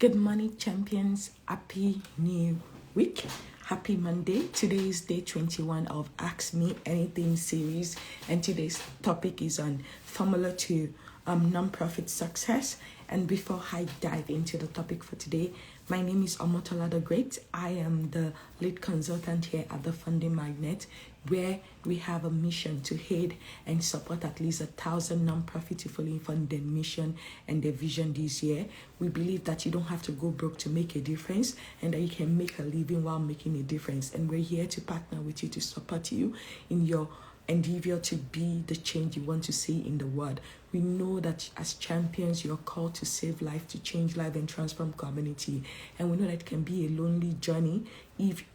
Good morning, champions. Happy new week. Happy Monday. Today is day 21 of Ask Me Anything series, and today's topic is on formula to non-profit success. And before I dive into the topic for today, my name is Omotola the Great. I am the lead consultant here at the Funding Magnet, where we have a mission to aid and support at least 1,000 non-profit fully funded mission and their vision this year. We believe that you don't have to go broke to make a difference, and that you can make a living while making a difference. And we're here to partner with you to support you in your endeavor to be the change you want to see in the world. We know that as champions, you're called to save life, to change life, and transform community. And we know that it can be a lonely journey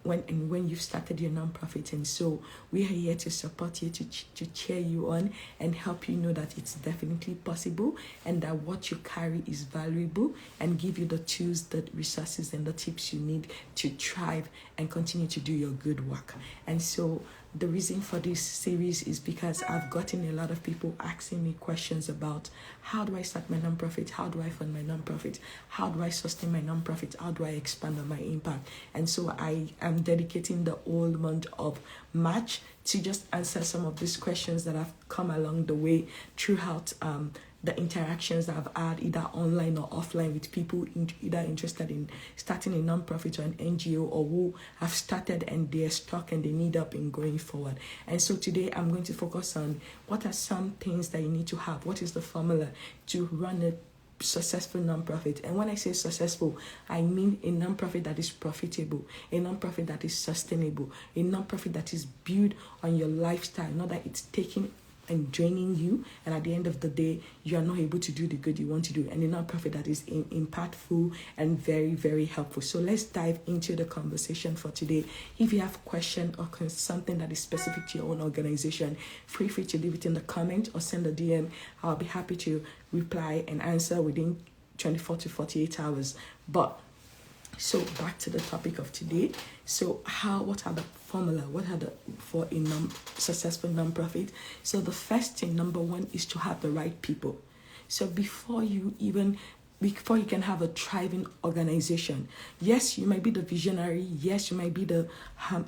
when you've started your nonprofit. And so we are here to support you, to cheer you on, and help you know that it's definitely possible, and that what you carry is valuable, and give you the tools, the resources, and the tips you need to thrive and continue to do your good work. And so the reason for this series is because I've gotten a lot of people asking me questions about how do I start my nonprofit, how do I fund my nonprofit, how do I sustain my nonprofit, how do I expand on my impact. And so I am dedicating the whole month of March to just answer some of these questions that have come along the way throughout the interactions that I've had either online or offline with people either interested in starting a nonprofit or an NGO, or who have started and they're stuck and they need help in going forward. And so today I'm going to focus on what are some things that you need to have. What is the formula to run a successful nonprofit? And when I say successful, I mean a nonprofit that is profitable, a nonprofit that is sustainable, a nonprofit that is built on your lifestyle, not that it's taking and draining you, and at the end of the day you are not able to do the good you want to do, and a nonprofit that is impactful and very, very helpful. So let's dive into the conversation for today. If you have a question or something that is specific to your own organization, feel free to leave it in the comment or send a DM. I'll be happy to reply and answer within 24 to 48 hours. So back to the topic of today. So what are the formula? What are for a successful nonprofit? So the first thing, number one, is to have the right people. So before you can have a thriving organization, yes, you might be the visionary, yes, you might be the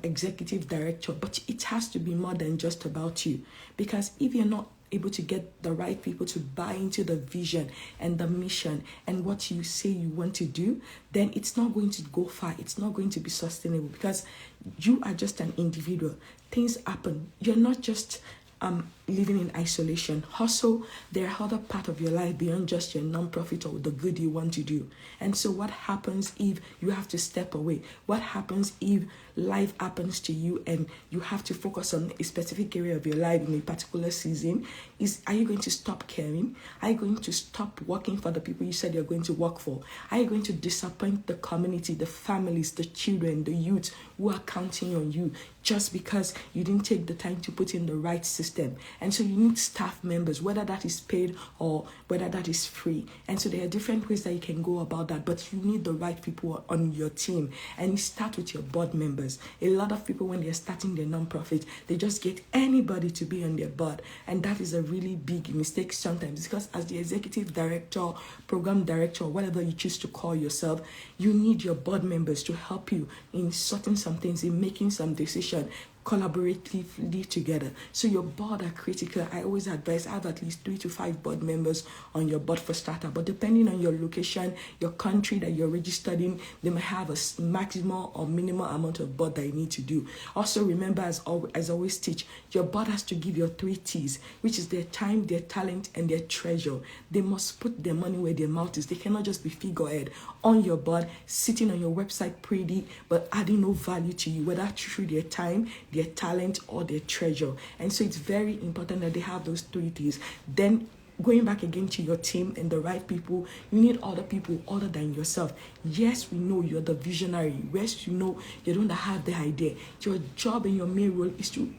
executive director, but it has to be more than just about you. Because if you're not able to get the right people to buy into the vision and the mission and what you say you want to do, then it's not going to go far. It's not going to be sustainable, because you are just an individual. Things happen. You're not just living in isolation. Also, there are other parts of your life beyond just your nonprofit or the good you want to do. And so what happens if you have to step away? What happens if life happens to you and you have to focus on a specific area of your life in a particular season? Are you going to stop caring? Are you going to stop working for the people you said you're going to work for? Are you going to disappoint the community, the families, the children, the youth who are counting on you just because you didn't take the time to put in the right system? And so you need staff members, whether that is paid or whether that is free. And so there are different ways that you can go about that, but you need the right people on your team. And you start with your board members. A lot of people, when they're starting their nonprofit, they just get anybody to be on their board. And that is a really big mistake sometimes, because as the executive director, program director, or whatever you choose to call yourself, you need your board members to help you in sorting some things, in making some decisions, collaboratively together. So your board are critical. I always advise have at least 3 to 5 board members on your board for starter. But depending on your location, your country that you're registered in, they might have a maximum or minimal amount of board that you need to do. Also remember, as I always teach, your board has to give your 3 T's, which is their time, their talent, and their treasure. They must put their money where their mouth is. They cannot just be figurehead on your board, sitting on your website pretty, but adding no value to you, whether through their time, their talent, or their treasure. And so it's very important that they have those 3 T's. Then going back again to your team and the right people, you need other people other than yourself. Yes, we know you're the visionary. Yes, you know you're the one that have the idea. Your job and your main role is to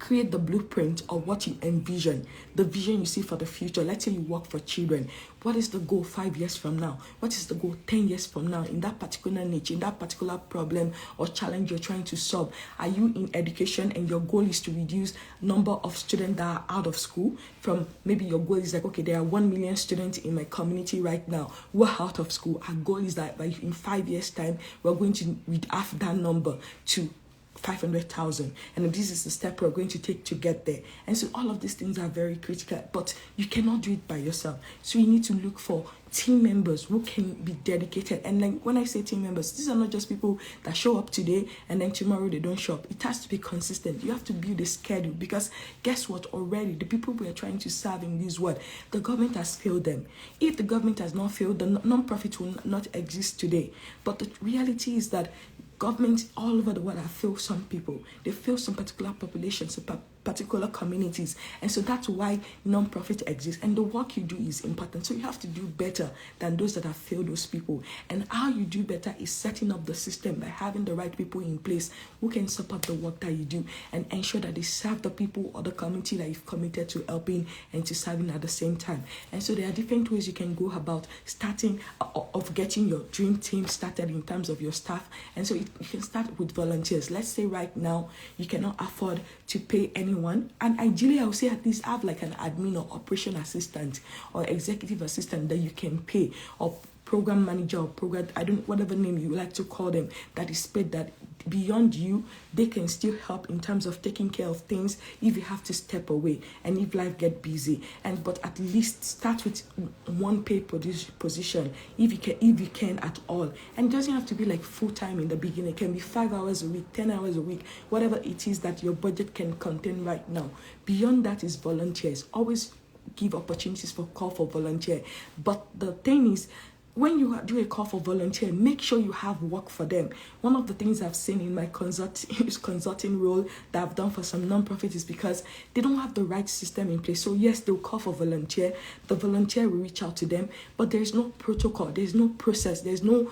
create the blueprint of what you envision, the vision you see for the future. Let's say you work for children. What is the goal 5 years from now? What is the goal 10 years from now in that particular niche, in that particular problem or challenge you're trying to solve? Are you in education and your goal is to reduce number of students that are out of school? From maybe your goal is like, okay, there are 1 million students in my community right now who are out of school. Our goal is that in 5 years' time, we're going to half that number to 500,000, and this is the step we're going to take to get there. And so all of these things are very critical, but you cannot do it by yourself. So you need to look for team members who can be dedicated. And like when I say team members, these are not just people that show up today and then tomorrow they don't show up. It has to be consistent. You have to build a schedule, because guess what? Already the people we are trying to serve in this world, the government has failed them. If the government has not failed, the non-profit will not exist today. But the reality is that governments all over the world have failed some people. They fail some particular populations, particular communities. And so that's why non-profit exists. And the work you do is important. So you have to do better than those that have failed those people. And how you do better is setting up the system by having the right people in place who can support the work that you do and ensure that they serve the people or the community that you've committed to helping and to serving at the same time. And so there are different ways you can go about starting of getting your dream team started in terms of your staff. And so you can start with volunteers. Let's say right now you cannot afford to pay anyone, and ideally I would say at least have like an admin or operation assistant or executive assistant that you can pay, or program manager or program, whatever name you like to call them, that is paid, that beyond you, they can still help in terms of taking care of things if you have to step away and if life get busy. But at least start with one paid position if you can at all. And it doesn't have to be like full-time in the beginning. It can be 5 hours a week, 10 hours a week, whatever it is that your budget can contain right now. Beyond that is volunteers. Always give opportunities for call for volunteer. But the thing is, when you do a call for volunteer, make sure you have work for them. One of the things I've seen in my consulting role that I've done for some non-profits is because they don't have the right system in place. So yes, they'll call for volunteer. The volunteer will reach out to them, but there's no protocol, there's no process, there's no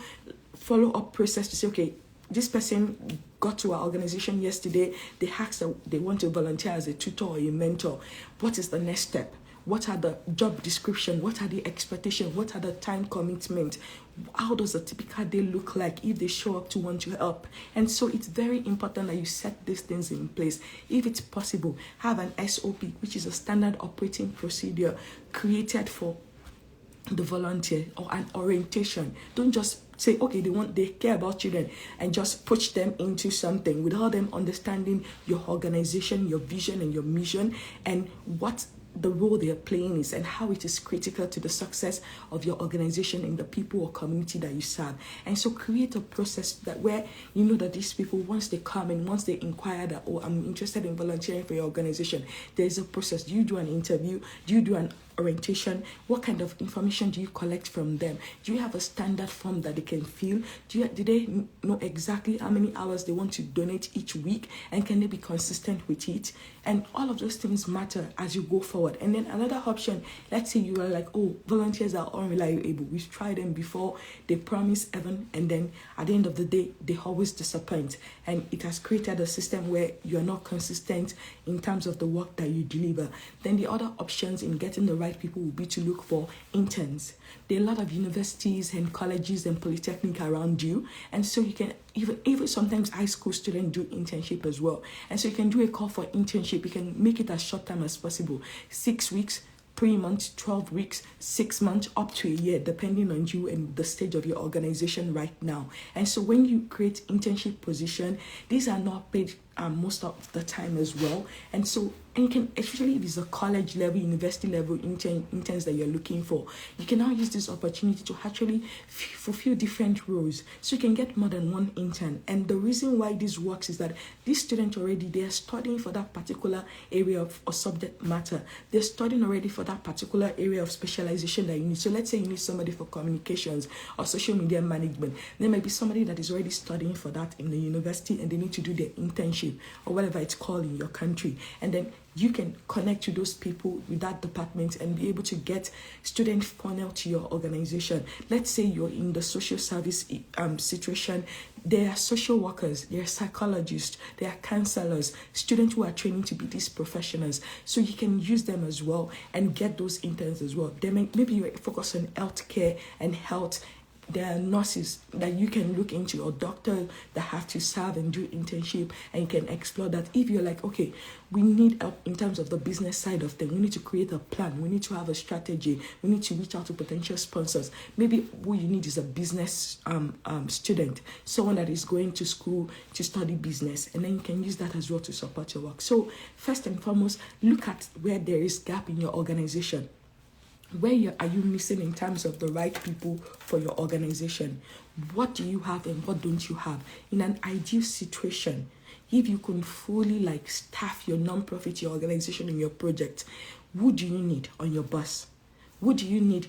follow-up process to say, okay, this person got to our organization yesterday, they asked that they want to volunteer as a tutor or a mentor. What is the next step? What are the job description? What are the expectations? What are the time commitment? How does a typical day look like if they show up to want to help? And so it's very important that you set these things in place. If it's possible, have an SOP, which is a standard operating procedure created for the volunteer, or an orientation. Don't just say, okay, they care about children and just push them into something without them understanding your organization, your vision and your mission, and what the role they are playing is and how it is critical to the success of your organization and the people or community that you serve. And so create a process that where you know that these people, once they come and once they inquire that, oh, I'm interested in volunteering for your organization, there's a process. Do you do an interview? Do you do an orientation? What kind of information do you collect from them? Do you have a standard form that they can fill? Do they know exactly how many hours they want to donate each week, and can they be consistent with it? And all of those things matter as you go forward. And then another option, let's say you are like, oh, volunteers are unreliable, we've tried them before, they promise heaven, and then at the end of the day they always disappoint, and it has created a system where you're not consistent in terms of the work that you deliver. Then the other options in getting the right people will be to look for interns. There are a lot of universities and colleges and polytechnic around you, and so you can even sometimes high school students do internship as well. And so you can do a call for internship. You can make it as short time as possible, 6 weeks, 3 months, 12 weeks, 6 months, up to a year, depending on you and the stage of your organization right now. And so when you create internship position, these are not paid most of the time as well. And so, and you can, especially if it's a college level, university level interns that you're looking for, you can now use this opportunity to actually fulfill different roles. So you can get more than one intern. And the reason why this works is that these students already, they are studying for that particular area of or subject matter. They're studying already for that particular area of specialization that you need. So let's say you need somebody for communications or social media management. There might be somebody that is already studying for that in the university, and they need to do their internship or whatever it's called in your country. And then you can connect to those people with that department and be able to get student funnel to your organization. Let's say you're in the social service situation. There are social workers, there are psychologists, there are counselors, students who are training to be these professionals. So you can use them as well and get those interns as well. Maybe you focus on healthcare and health. There are nurses that you can look into, or doctors that have to serve and do internship, and you can explore that. If you're like, okay, we need help in terms of the business side of things, we need to create a plan, we need to have a strategy, we need to reach out to potential sponsors. Maybe what you need is a business student, someone that is going to school to study business, and then you can use that as well to support your work. So first and foremost, look at where there is gap in your organization. Where are you missing in terms of the right people for your organization? What do you have and what don't you have? In an ideal situation, if you can fully staff your nonprofit, your organization, and your project, who do you need on your bus? Who do you need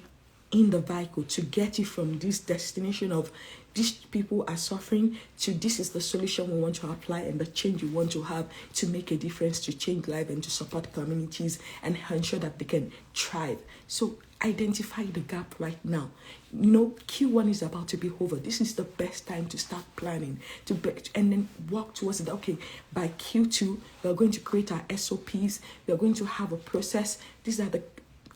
in the vehicle to get you from this destination of these people are suffering to this is the solution we want to apply and the change we want to have to make a difference, to change life and to support communities and ensure that they can thrive. So identify the gap right now. Q1 is about to be over. This is the best time to start planning and then work towards it. Okay, by Q2, we are going to create our SOPs. We are going to have a process. These are the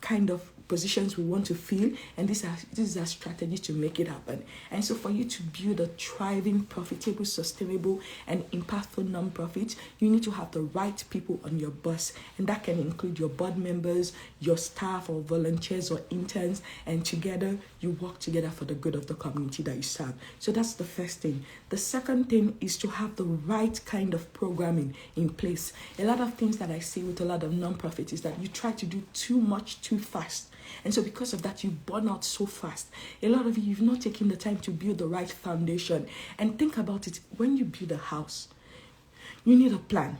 kind of positions we want to fill, and this is our strategy to make it happen. And so for you to build a thriving, profitable, sustainable, and impactful nonprofit, you need to have the right people on your bus, and that can include your board members, your staff or volunteers or interns, and together you work together for the good of the community that you serve. So that's the first thing. The second thing is to have the right kind of programming in place. A lot of things that I see with a lot of nonprofits is that you try to do too much too fast. And so because of that, you burn out so fast. A lot of you've not taken the time to build the right foundation. And think about it. When you build a house, you need a plan.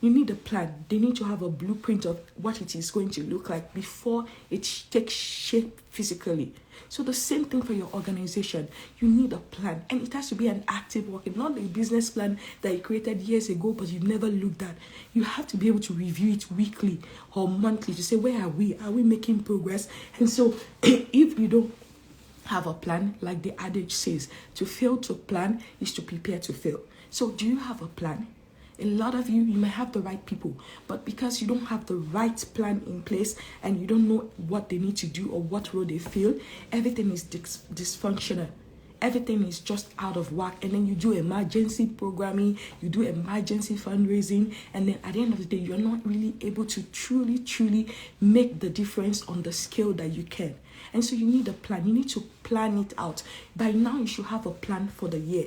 You need a plan. They need to have a blueprint of what it is going to look like before it takes shape physically. So the same thing for your organization. You need a plan, and it has to be an active working, not a business plan that you created years ago but you've never looked at. You have to be able to review it weekly or monthly to say, where are we? Are we making progress? And so if you don't have a plan, like the adage says, to fail to plan is to prepare to fail. So do you have a plan? A lot of you may have the right people, but because you don't have the right plan in place and you don't know what they need to do or what role they feel, everything is dysfunctional. Everything is just out of whack. And then you do emergency programming, you do emergency fundraising, and then at the end of the day, you're not really able to truly make the difference on the scale that you can. And so you need a plan. You need to plan it out. By now, you should have a plan for the year.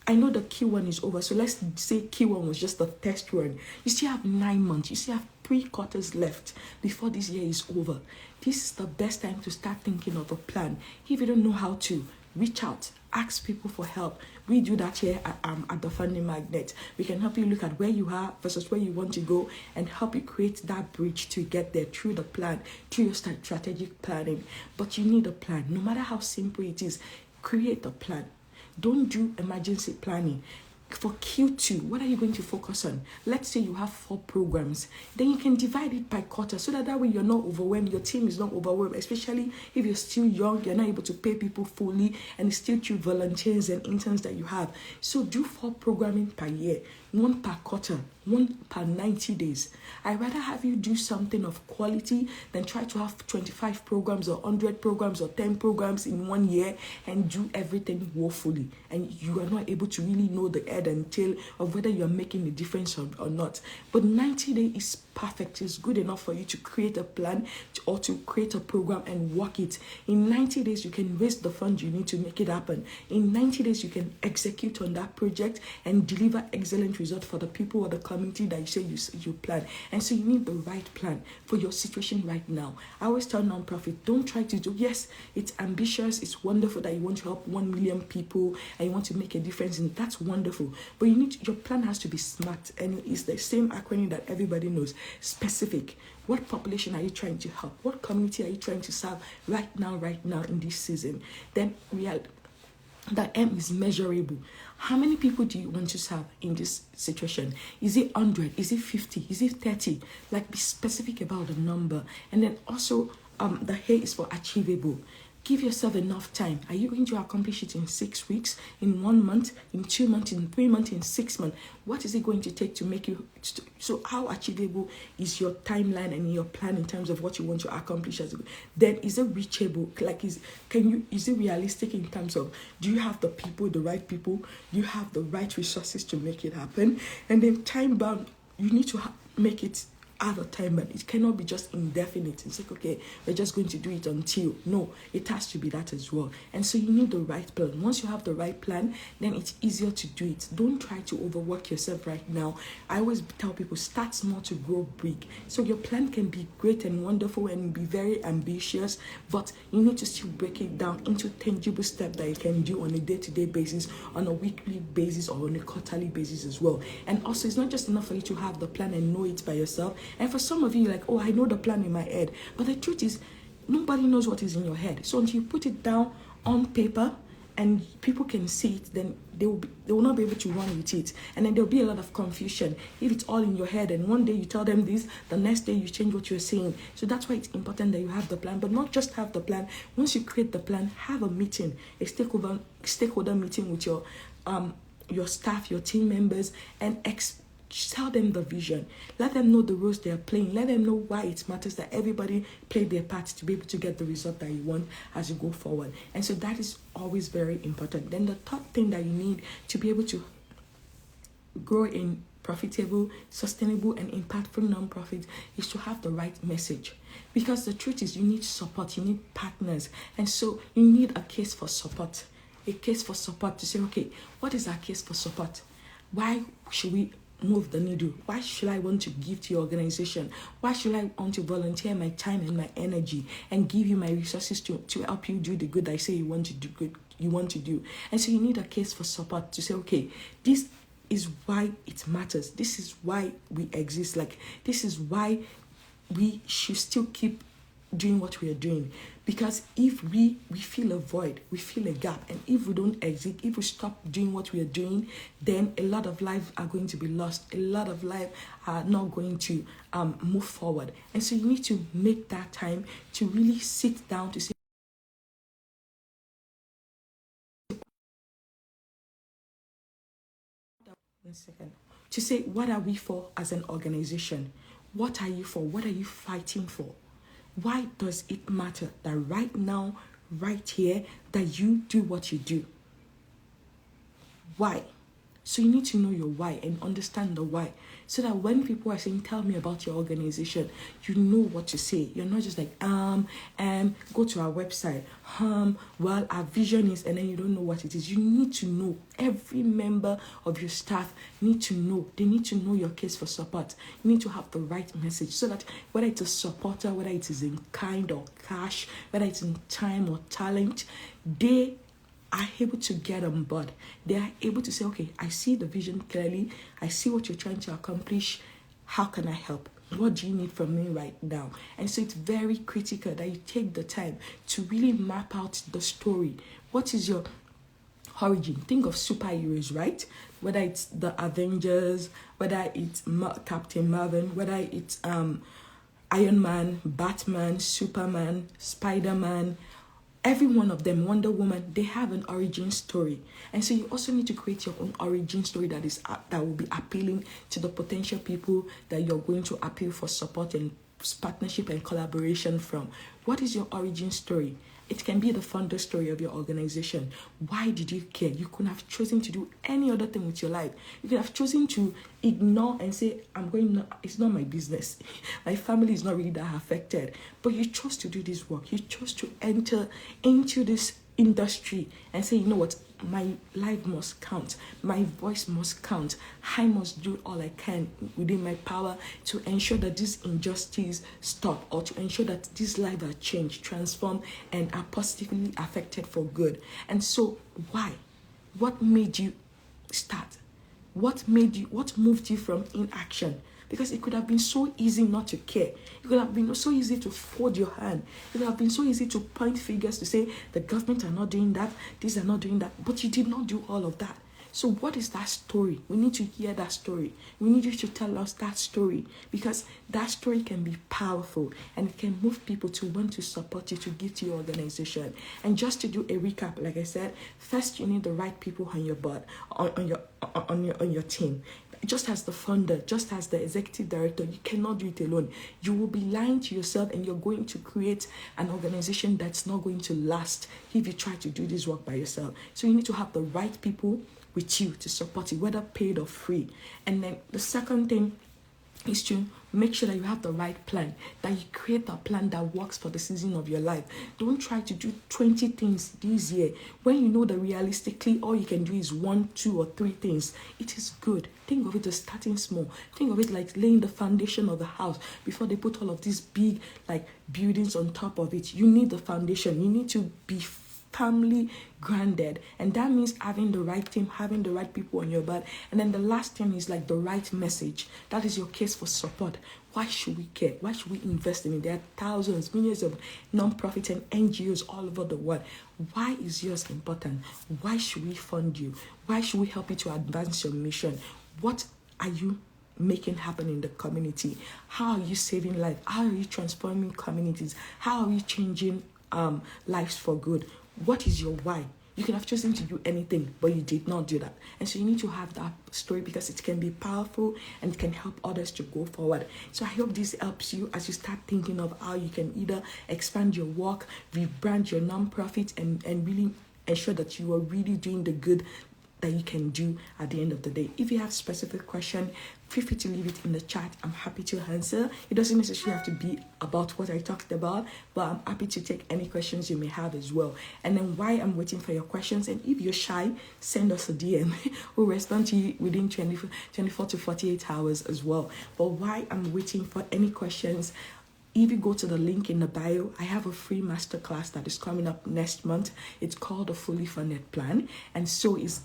I know the Q1 is over, so let's say Q1 was just the test run. You still have 9 months. You still have 3 quarters left before this year is over. This is the best time to start thinking of a plan. If you don't know how to, reach out, ask people for help. We do that here at the Funding Magnet. We can help you look at where you are versus where you want to go and help you create that bridge to get there through the plan, through your strategic planning. But you need a plan. No matter how simple it is, create a plan. Don't do emergency planning. For Q2, what are you going to focus on? Let's say you have 4 programs. Then you can divide it by quarter so that way you're not overwhelmed. Your team is not overwhelmed, especially if you're still young, you're not able to pay people fully, and it's still through volunteers and interns that you have. So do 4 programming per year, 1 per quarter, 1 per 90 days. I'd rather have you do something of quality than try to have 25 programs or 100 programs or 10 programs in 1 year and do everything woefully. And you are not able to really know the head and tail of whether you're making a difference or not. But 90 days is perfect. It's good enough for you to create a plan or to create a program and work it. In 90 days, you can raise the funds you need to make it happen. In 90 days, you can execute on that project and deliver excellent results for the people or the community that you say you plan. And so you need the right plan for your situation right now. I always tell nonprofit, don't try to do, yes, it's ambitious, it's wonderful that you want to help 1 million people and you want to make a difference, and that's wonderful. But your plan has to be SMART, and it's the same acronym that everybody knows. Specific. What population are you trying to help? What community are you trying to serve right now in this season? Then The M is measurable. How many people do you want to serve in this situation? Is it 100? Is it 50? Is it 30? Like, be specific about the number. And then also, the A is for achievable. Give yourself enough time. Are you going to accomplish it in 6 weeks, in 1 month, in 2 months, in 3 months, in 6 months? What is it going to take to make you? So how achievable is your timeline and your plan in terms of what you want to accomplish? Then is it reachable? Like, is it realistic in terms of, do you have the people, the right people? Do you have the right resources to make it happen? And then time bound, you need to make it out of time, but it cannot be just indefinite. It's like, okay, we're just going to do it until. No, it has to be that as well. And so you need the right plan. Once you have the right plan, then it's easier to do it. Don't try to overwork yourself right now. I always tell people, start small to grow big. So your plan can be great and wonderful and be very ambitious, but you need to still break it down into tangible steps that you can do on a day-to-day basis, on a weekly basis, or on a quarterly basis as well. And also, it's not just enough for you to have the plan and know it by yourself. And for some of you, like, oh, I know the plan in my head. But the truth is, nobody knows what is in your head. So until you put it down on paper and people can see it, then they will not be able to run with it. And then there'll be a lot of confusion if it's all in your head. And one day you tell them this, the next day you change what you're saying. So that's why it's important that you have the plan, but not just have the plan. Once you create the plan, have a meeting, a stakeholder meeting with your staff, your team members, and tell them the vision. Let them know the roles they are playing. Let them know why it matters that everybody play their part to be able to get the result that you want as you go forward. And so that is always very important. Then the third thing that you need to be able to grow in profitable, sustainable, and impactful nonprofit is to have the right message. Because the truth is, you need support, you need partners. And so you need a case for support. A case for support to say, okay, what is our case for support? Why should we move the needle? Why should I want to give to your organization? Why should I want to volunteer my time and my energy and give you my resources to help you do the good I say you want to do? And so you need a case for support to say, okay, this is why it matters. This is why we exist. Like, this is why we should still keep doing what we are doing. Because if we feel a void, we feel a gap, and if we don't exit, if we stop doing what we are doing, then a lot of lives are going to be lost. A lot of lives are not going to move forward. And so you need to make that time to really sit down to say, 1 second, to say, what are we for as an organization? What are you for? What are you fighting for? Why does it matter that right now, right here, that you do what you do? Why? So you need to know your why and understand the why, so that when people are saying, tell me about your organization, you know what to say. You're not just like, go to our website, well, our vision is, and then you don't know what it is. You need to know. Every member of your staff need to know. They need to know your case for support. You need to have the right message, so that whether it's a supporter, whether it is in kind or cash, whether it's in time or talent, they are able to get on board. They are able to say, okay, I see the vision clearly. I see what you're trying to accomplish. How can I help? What do you need from me right now? And so it's very critical that you take the time to really map out the story. What is your origin? Think of superheroes, right? Whether it's the Avengers, whether it's Captain Marvel, whether it's Iron Man, Batman, Superman, Spider-Man, every one of them, Wonder Woman, they have an origin story. And so you also need to create your own origin story that will be appealing to the potential people that you're going to appeal for support and partnership and collaboration from. What is your origin story? It can be the founder story of your organization. Why did you care? You could have chosen to do any other thing with your life. You could have chosen to ignore and say, it's not my business. My family is not really that affected. But you chose to do this work. You chose to enter into this industry and say, you know what? My life must count. My voice must count. I must do all I can within my power to ensure that these injustices stop, or to ensure that these lives are changed, transformed, and are positively affected for good. And so, why? What made you start? What moved you from inaction because it could have been so easy not to care. It could have been so easy to fold your hand. It could have been so easy to point fingers to say the government are not doing that, these are not doing that, but you did not do all of that. So what is that story? We need to hear that story. We need you to tell us that story, because that story can be powerful and it can move people to want to support you, to give to your organization. And just to do a recap, like I said, first you need the right people on your board, on your team. Just as the founder, just as the executive director, you cannot do it alone. You will be lying to yourself, and you're going to create an organization that's not going to last if you try to do this work by yourself. So you need to have the right people with you to support you, whether paid or free. And then the second thing is to make sure that you have the right plan, that you create a plan that works for the season of your life. Don't try to do 20 things this year when you know that realistically all you can do is 1, 2, or 3 things. It is good. Think of it as starting small. Think of it like laying the foundation of the house before they put all of these big buildings on top of it. You need the foundation. You need to be firmly grounded, and that means having the right team, having the right people on your back. And then the last thing is the right message. That is your case for support. Why should we care? Why should we invest in it? There are thousands, millions of non-profit and NGOs all over the world. Why is yours important? Why should we fund you? Why should we help you to advance your mission? What are you making happen in the community? How are you saving life? How are you transforming communities? How are you changing lives for good? What is your why? You could have chosen to do anything, but you did not do that. And so you need to have that story, because it can be powerful and it can help others to go forward. So I hope this helps you as you start thinking of how you can either expand your work, rebrand your nonprofit, and really ensure that you are really doing the good that you can do at the end of the day. If you have specific question, feel free to leave it in the chat. I'm happy to answer. It doesn't necessarily have to be about what I talked about, but I'm happy to take any questions you may have as well. And then while I'm waiting for your questions, and if you're shy, send us a DM. We'll respond to you within 24 to 48 hours as well. But while I'm waiting for any questions, if you go to the link in the bio, I have a free masterclass that is coming up next month. It's called the Fully Funded Plan. And so it's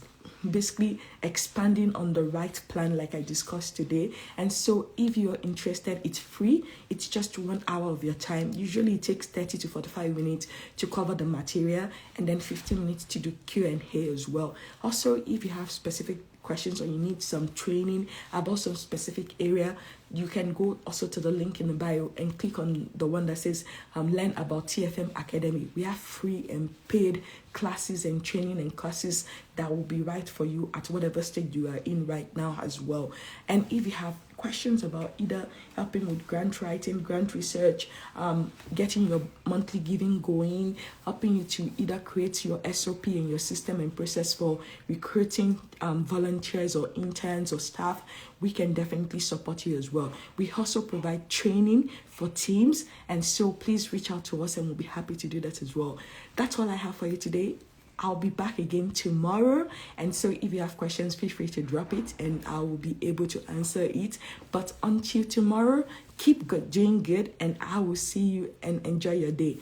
basically expanding on the right plan like I discussed today. And so if you're interested, it's free. It's just 1 hour of your time. Usually it takes 30 to 45 minutes to cover the material, and then 15 minutes to do Q&A as well. Also, if you have specific questions or you need some training about some specific area, you can go also to the link in the bio and click on the one that says learn about TFM Academy. We have free and paid classes and training and courses that will be right for you at whatever stage you are in right now as well. And if you have questions about either helping with grant writing, grant research, getting your monthly giving going, helping you to either create your SOP and your system and process for recruiting volunteers or interns or staff, we can definitely support you as well. We also provide training for teams, and so please reach out to us and we'll be happy to do that as well. That's all I have for you today. I'll be back again tomorrow, and so if you have questions, feel free to drop it and I will be able to answer it. But until tomorrow, keep doing good, and I will see you and enjoy your day.